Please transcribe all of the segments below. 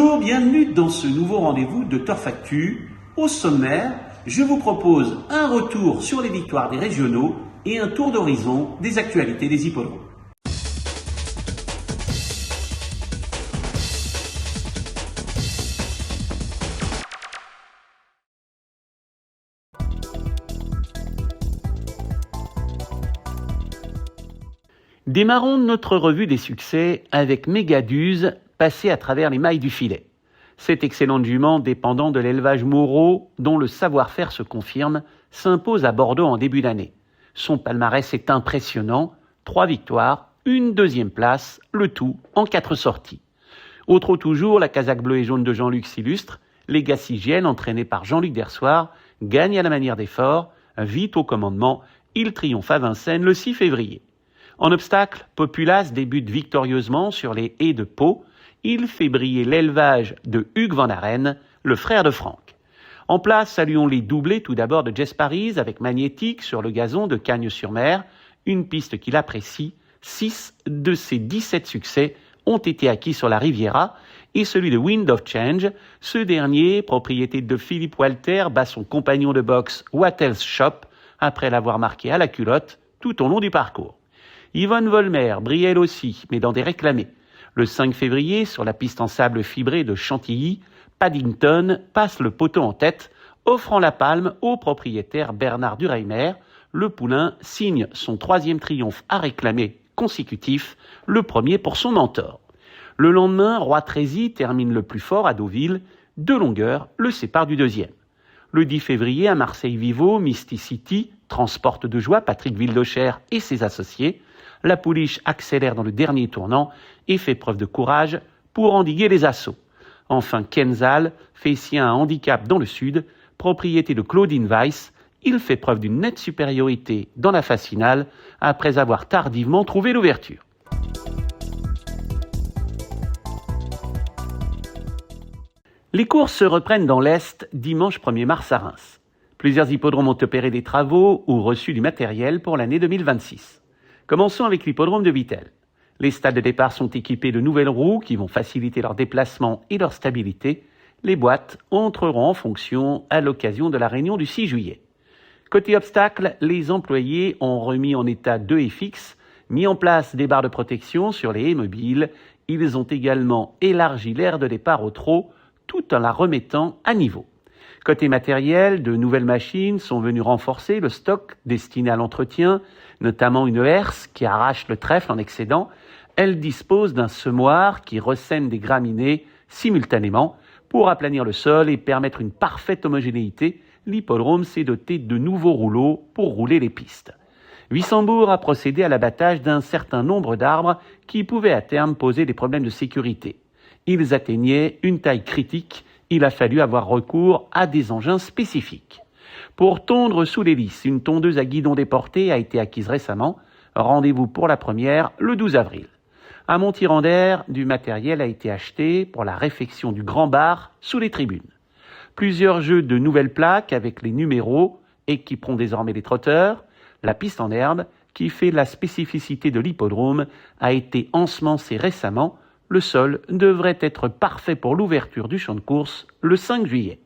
Bonjour, bienvenue dans ce nouveau rendez-vous de Turf Actu. Au sommaire, je vous propose un retour sur les victoires des régionaux et un tour d'horizon des actualités des hippodromes. Démarrons notre revue des succès avec Mégaduse, passée à travers les mailles du filet. Cette excellente jument, dépendant de l'élevage Moreau, dont le savoir-faire se confirme, s'impose à Bordeaux en début d'année. Son palmarès est impressionnant, 3 victoires, une deuxième place, le tout en 4 sorties. Au trot toujours, la casaque bleue et jaune de Jean-Luc s'illustre, Legacy Gienne, entraîné par Jean-Luc Dersoir, gagne à la manière des forts, vite au commandement, il triomphe à Vincennes le 6 février. En obstacle, Populace débute victorieusement sur les haies de Pau. Il fait briller l'élevage de Hugues Van Aren, le frère de Franck. En place, saluons les doublés tout d'abord de Jess Paris avec Magnétique sur le gazon de Cagnes-sur-Mer, une piste qu'il apprécie. 6 de ses 17 succès ont été acquis sur la Riviera et celui de Wind of Change. Ce dernier, propriété de Philippe Walter, bat son compagnon de boxe Wattels Shop après l'avoir marqué à la culotte tout au long du parcours. Yvonne Volmer brille elle aussi, mais dans des réclamés. Le 5 février, sur la piste en sable fibré de Chantilly, Paddington passe le poteau en tête, offrant la palme au propriétaire Bernard Durheimer. Le poulain signe son 3e triomphe à réclamer consécutif, le premier pour son mentor. Le lendemain, Roi Trézy termine le plus fort à Deauville, 2 longueurs le séparent du 2e. Le 10 février, à Marseille-Vivo, Mysticity transporte de joie Patrick Wildocher et ses associés. La pouliche accélère dans le dernier tournant et fait preuve de courage pour endiguer les assauts. Enfin, Kenzal fait sien un handicap dans le sud, propriété de Claudine Weiss. Il fait preuve d'une nette supériorité dans la phase finale après avoir tardivement trouvé l'ouverture. Les courses se reprennent dans l'Est dimanche 1er mars à Reims. Plusieurs hippodromes ont opéré des travaux ou reçu du matériel pour l'année 2026. Commençons avec l'hippodrome de Vittel. Les stades de départ sont équipés de nouvelles roues qui vont faciliter leur déplacement et leur stabilité. Les boîtes entreront en fonction à l'occasion de la réunion du 6 juillet. Côté obstacle, les employés ont remis en état 2 haies fixes, mis en place des barres de protection sur les haies mobiles. Ils ont également élargi l'aire de départ au trot tout en la remettant à niveau. Côté matériel, de nouvelles machines sont venues renforcer le stock destiné à l'entretien, notamment une herse qui arrache le trèfle en excédent. Elle dispose d'un semoir qui ressème des graminées simultanément. Pour aplanir le sol et permettre une parfaite homogénéité, l'hippodrome s'est doté de nouveaux rouleaux pour rouler les pistes. Wissembourg a procédé à l'abattage d'un certain nombre d'arbres qui pouvaient à terme poser des problèmes de sécurité. Ils atteignaient une taille critique. Il a fallu avoir recours à des engins spécifiques. Pour tondre sous l'hélice, une tondeuse à guidon déporté a été acquise récemment. Rendez-vous pour la première le 12 avril. À Montirandère, du matériel a été acheté pour la réfection du grand bar sous les tribunes. Plusieurs jeux de nouvelles plaques avec les numéros équiperont désormais les trotteurs. La piste en herbe, qui fait la spécificité de l'hippodrome, a été ensemencée récemment. Le sol devrait être parfait pour l'ouverture du champ de course le 5 juillet.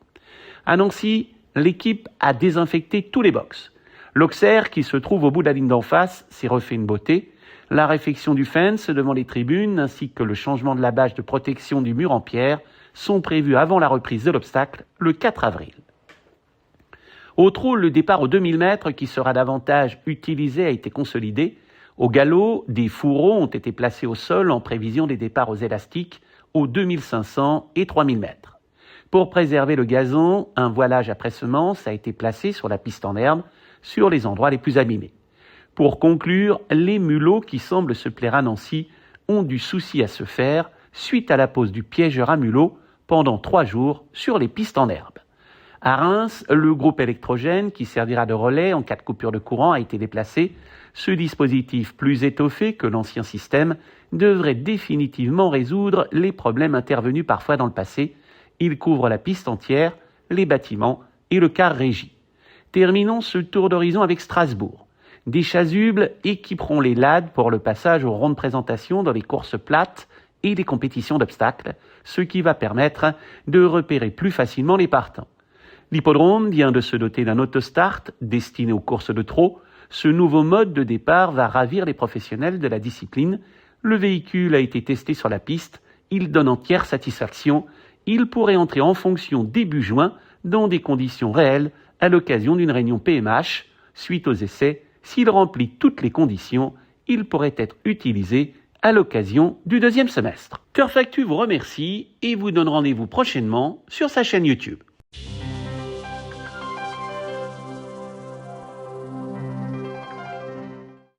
À Nancy, l'équipe a désinfecté tous les box. L'Auxerre, qui se trouve au bout de la ligne d'en face, s'est refait une beauté. La réfection du fence devant les tribunes ainsi que le changement de la bâche de protection du mur en pierre sont prévus avant la reprise de l'obstacle le 4 avril. Au trot, le départ aux 2000 mètres qui sera davantage utilisé a été consolidé. Au galop, des fourreaux ont été placés au sol en prévision des départs aux élastiques aux 2500 et 3000 mètres. Pour préserver le gazon, un voilage après semence a été placé sur la piste en herbe, sur les endroits les plus abîmés. Pour conclure, les mulots qui semblent se plaire à Nancy ont du souci à se faire suite à la pose du piégeur à mulots pendant 3 jours sur les pistes en herbe. À Reims, le groupe électrogène qui servira de relais en cas de coupure de courant a été déplacé. Ce dispositif, plus étoffé que l'ancien système, devrait définitivement résoudre les problèmes intervenus parfois dans le passé. Il couvre la piste entière, les bâtiments et le car régie. Terminons ce tour d'horizon avec Strasbourg. Des chasubles équiperont les lades pour le passage aux rondes de présentation dans les courses plates et des compétitions d'obstacles, ce qui va permettre de repérer plus facilement les partants. L'hippodrome vient de se doter d'un autostart destiné aux courses de trot. Ce nouveau mode de départ va ravir les professionnels de la discipline. Le véhicule a été testé sur la piste, il donne entière satisfaction. Il pourrait entrer en fonction début juin dans des conditions réelles à l'occasion d'une réunion PMH. Suite aux essais, s'il remplit toutes les conditions, il pourrait être utilisé à l'occasion du deuxième semestre. Turf Actu vous remercie et vous donne rendez-vous prochainement sur sa chaîne YouTube.